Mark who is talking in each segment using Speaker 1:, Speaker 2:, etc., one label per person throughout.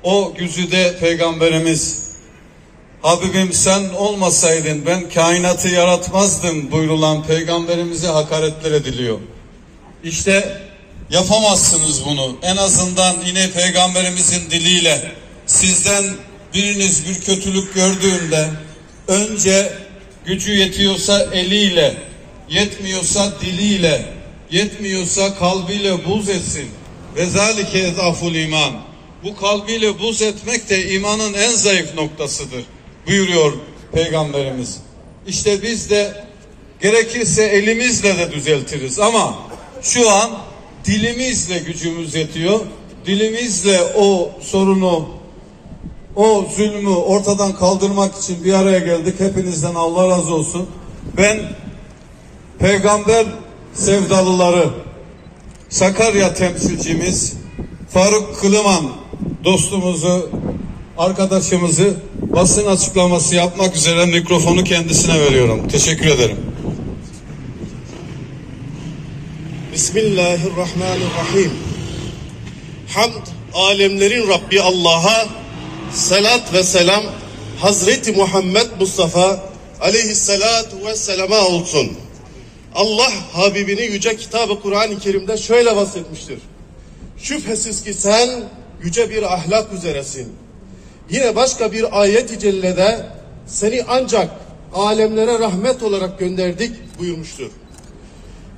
Speaker 1: O güzide Peygamberimiz, Habibim sen olmasaydın ben kainatı yaratmazdım buyurulan Peygamberimize hakaretler ediliyor. İşte yapamazsınız bunu. En azından yine Peygamberimizin diliyle sizden biriniz bir kötülük gördüğünde önce gücü yetiyorsa eliyle, yetmiyorsa diliyle, yetmiyorsa kalbiyle buz etsin. Ve zalike ezaful iman. Bu kalbiyle buz etmek de imanın en zayıf noktasıdır buyuruyor Peygamberimiz. İşte biz de gerekirse elimizle de düzeltiriz ama şu an dilimizle gücümüz yetiyor. Dilimizle o sorunu, o zulmü ortadan kaldırmak için bir araya geldik. Hepinizden Allah razı olsun. Ben peygamber sevdalıları, Sakarya temsilcimiz Faruk Kılıman dostumuzu, arkadaşımızı basın açıklaması yapmak üzere mikrofonu kendisine veriyorum. Teşekkür ederim.
Speaker 2: Bismillahirrahmanirrahim. Hamd alemlerin Rabbi Allah'a, salat ve selam Hazreti Muhammed Mustafa aleyhissalatu vesselama olsun. Allah Habibini yüce kitabı Kur'an-ı Kerim'de şöyle vasfetmiştir. Şüphesiz ki sen yüce bir ahlak üzeresin. Yine başka bir ayet-i cellede seni ancak alemlere rahmet olarak gönderdik buyurmuştur.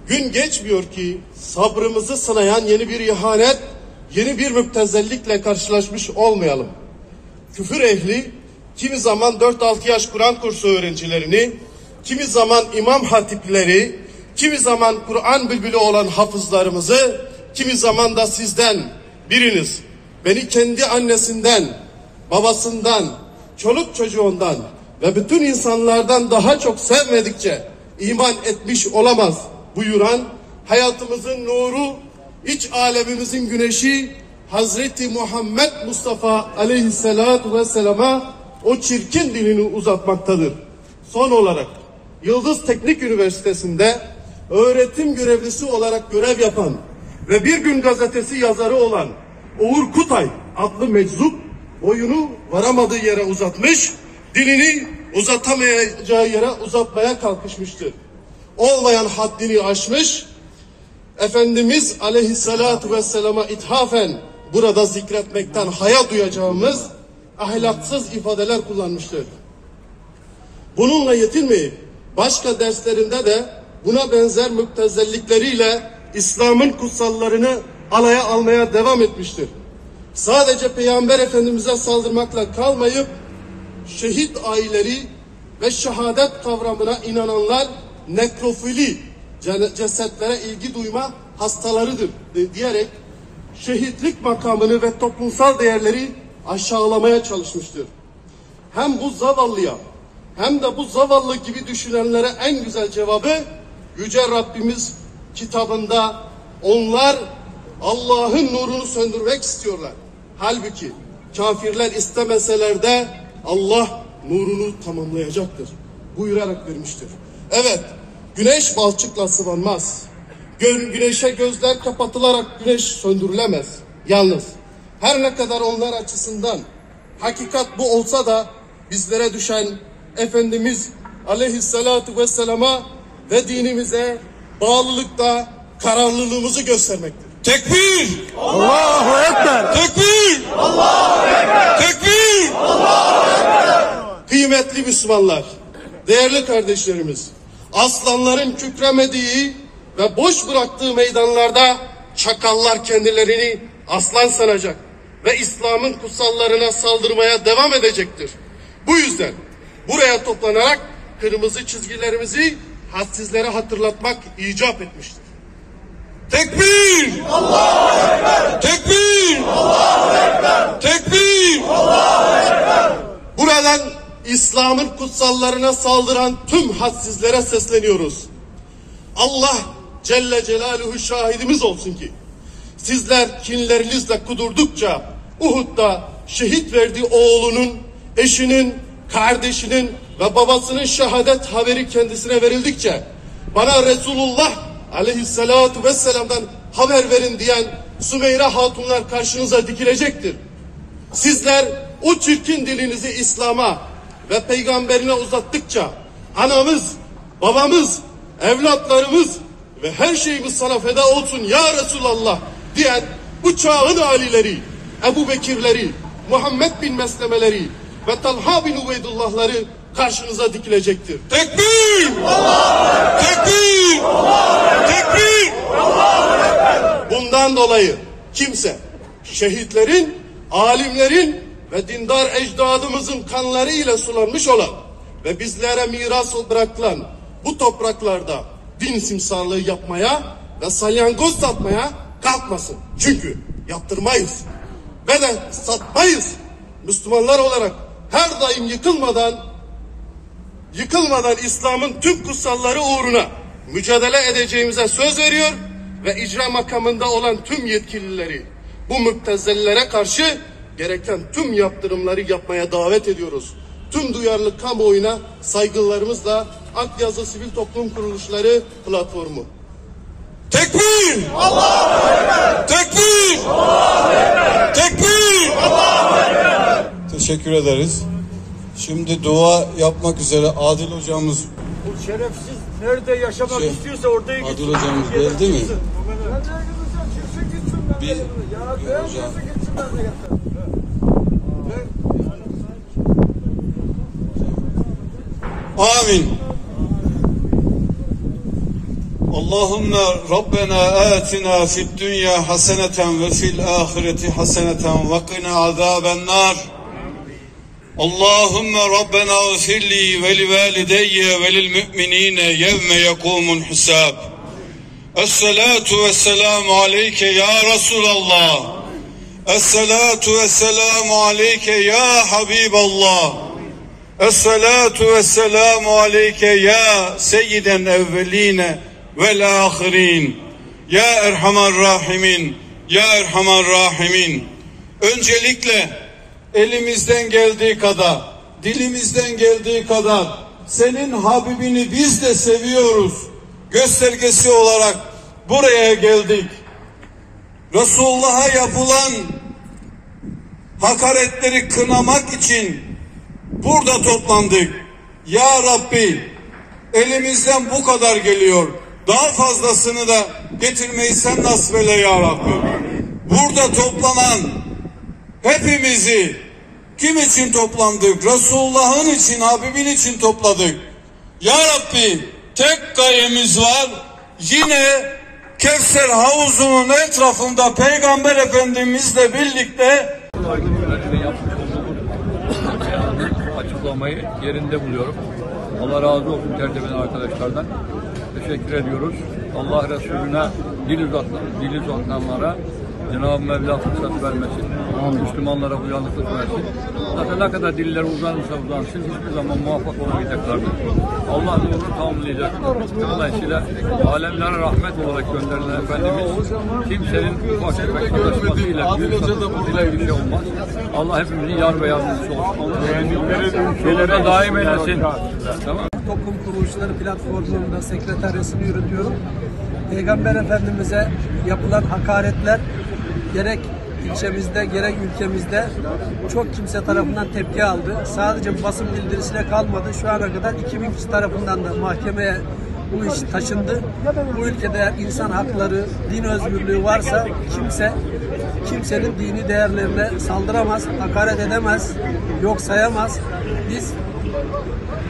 Speaker 2: Gün geçmiyor ki sabrımızı sınayan yeni bir ihanet, yeni bir müptezellikle karşılaşmış olmayalım. Küfür ehli kimi zaman 4-6 yaş Kur'an kursu öğrencilerini, kimi zaman imam hatipleri, kimi zaman Kur'an bülbülü olan hafızlarımızı, kimi zaman da sizden biriniz beni kendi annesinden, babasından, çoluk çocuğundan ve bütün insanlardan daha çok sevmedikçe iman etmiş olamaz buyuran hayatımızın nuru, iç alemimizin güneşi Hazreti Muhammed Mustafa aleyhissalatu vesselama o çirkin dilini uzatmaktadır. Son olarak Yıldız Teknik Üniversitesi'nde öğretim görevlisi olarak görev yapan ve Bir Gün gazetesi yazarı olan Uğur Kutay adlı meczup boyunu varamadığı yere uzatmış, dilini uzatamayacağı yere uzatmaya kalkışmıştır. Olmayan haddini aşmış, Efendimiz aleyhissalatu vesselama ithafen burada zikretmekten haya duyacağımız ahlaksız ifadeler kullanmıştır. Bununla yetinmeyip başka derslerinde de buna benzer müptezellikleriyle İslam'ın kutsallarını alaya almaya devam etmiştir. Sadece Peygamber Efendimiz'e saldırmakla kalmayıp şehit aileleri ve şehadet kavramına inananlar nekrofili, cesetlere ilgi duyma hastalarıdır diyerek şehitlik makamını ve toplumsal değerleri aşağılamaya çalışmıştır. Hem bu zavallıya hem de bu zavallı gibi düşünenlere en güzel cevabı Yüce Rabbimiz kitabında onlar Allah'ın nurunu söndürmek istiyorlar. Halbuki kafirler istemeseler de Allah nurunu tamamlayacaktır buyurarak vermiştir. Evet, güneş balçıkla sıvanmaz. Güneşe gözler kapatılarak güneş söndürülemez. Yalnız her ne kadar onlar açısından hakikat bu olsa da bizlere düşen Efendimiz aleyhissalatu vesselama ve dinimize bağlılıkta kararlılığımızı göstermektir.
Speaker 1: Tekbir!
Speaker 2: Allahu Ekber!
Speaker 1: Tekbir!
Speaker 2: Allahu Ekber!
Speaker 1: Tekbir!
Speaker 2: Allahu Ekber! Kıymetli Müslümanlar, değerli kardeşlerimiz, aslanların kükremediği ve boş bıraktığı meydanlarda çakallar kendilerini aslan sanacak ve İslam'ın kutsallarına saldırmaya devam edecektir. Bu yüzden buraya toplanarak kırmızı çizgilerimizi hadsizlere hatırlatmak icap etmiştir.
Speaker 1: Tekbir!
Speaker 2: Allahu Ekber!
Speaker 1: Tekbir!
Speaker 2: Allahu Ekber!
Speaker 1: Tekbir!
Speaker 2: Allahu Ekber! Buradan İslam'ın kutsallarına saldıran tüm hadsizlere sesleniyoruz. Allah Celle Celaluhu şahidimiz olsun ki sizler kinlerinizle kudurdukça Uhud'da şehit verdiği oğlunun, eşinin, kardeşinin ve babasının şehadet haberi kendisine verildikçe bana Resulullah aleyhissalatu vesselam'dan haber verin diyen Sümeyre hatunlar karşınıza dikilecektir. Sizler o çirkin dilinizi İslam'a ve peygamberine uzattıkça anamız, babamız, evlatlarımız ve her şeyimiz sana feda olsun ya Resulallah diyen bu çağın alileri, Ebu Bekirleri, Muhammed bin Meslemeleri ve Talha bin Ubeydullahları karşınıza dikilecektir.
Speaker 1: Tekbir! Tekbir! Tekbir!
Speaker 2: Bundan dolayı kimse şehitlerin, alimlerin ve dindar ecdadımızın kanları ile sulanmış olan ve bizlere miras bırakılan bu topraklarda din simsarlığı yapmaya ve salyangoz satmaya kalkmasın. Çünkü yaptırmayız ve de satmayız. Müslümanlar olarak her daim yıkılmadan İslam'ın tüm kutsalları uğruna mücadele edeceğimize söz veriyor ve icra makamında olan tüm yetkilileri bu müptezellere karşı gereken tüm yaptırımları yapmaya davet ediyoruz. Tüm duyarlı kamuoyuna saygılarımızla Akyazı Sivil Toplum Kuruluşları platformu.
Speaker 1: Tekbir! Tekbir! Tekbir!
Speaker 3: Teşekkür ederiz. Şimdi dua yapmak üzere Adil hocamız,
Speaker 4: Bu şerefsiz nerede yaşamak istiyorsa oraya gitsin.
Speaker 3: Adil hocamız geldi mi? Bir hocam. Amin. Allahümme Rabbena atina fid dünya haseneten ve fil ahireti haseneten ve qina azabennar. Allahümme Rabbena gfirli ve li valideyye ve lil müminine yevme yekumun hisab. Esselatu vesselamu aleyke ya Resulallah. Esselatu vesselamu aleyke ya Habiballah. Esselatu vesselamu aleyke ya seyyiden evveline vel ahirin. Ya Erhamer Rahimin. Ya Erhamer Rahimin. Öncelikle elimizden geldiği kadar, dilimizden geldiği kadar senin Habibini biz de seviyoruz göstergesi olarak buraya geldik. Resulullah'a yapılan hakaretleri kınamak için burada toplandık. Ya Rabbi, elimizden bu kadar geliyor. Daha fazlasını da getirmeyi sen nasip eyle ya Rabbi. Burada toplanan hepimizi kim için toplandık? Resulullah'ın için, Habibin için topladık. Ya Rabbi, tek gayemiz var. Yine Kevser havuzunun etrafında Peygamber Efendimizle birlikte
Speaker 5: açıklamayı yerinde buluyorum. Allah razı olsun tercümen arkadaşlardan. Teşekkür ediyoruz. Allah Resulüne dil uzatanlara Cenab-ı Mevla fırsat vermesin. Müslümanlara uyanıklık versin. Zaten ne kadar diller uzanırsa uzansın hiçbir zaman muvaffak olamayacaklardır. Allah nurunu tamamlayacak. Dolayısıyla alemlere rahmet olarak gönderilen Efendimiz kimsenin ufak tefek sataşmasıyla, büyük sataşmasıyla bir şey olmaz. Allah hepimizin yar ve yardımcısı olsun. Şeylere daim eylesin. Tamam.
Speaker 6: Toplum Kuruluşları platformunda sekreteryasını yürütüyorum. Peygamber Efendimiz'e yapılan hakaretler gerek ilçemizde gerek ülkemizde çok kimse tarafından tepki aldı. Sadece basın bildirisine kalmadı. Şu ana kadar 2000 kişi tarafından da mahkemeye bu iş taşındı. Bu ülkede insan hakları, din özgürlüğü varsa kimsenin dini değerlerine saldıramaz, hakaret edemez, yok sayamaz.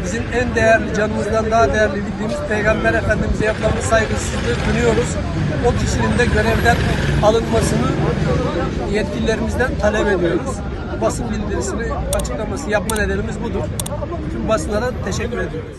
Speaker 6: Bizim en değerli, canımızdan daha değerli bildiğimiz Peygamber Efendimiz'e yapılan saygısızlığı kınıyoruz. O kişinin de görevden alınmasını yetkililerimizden talep ediyoruz. Basın bildirisini, açıklaması yapma nedenimiz budur. Tüm basınlara teşekkür ediyoruz.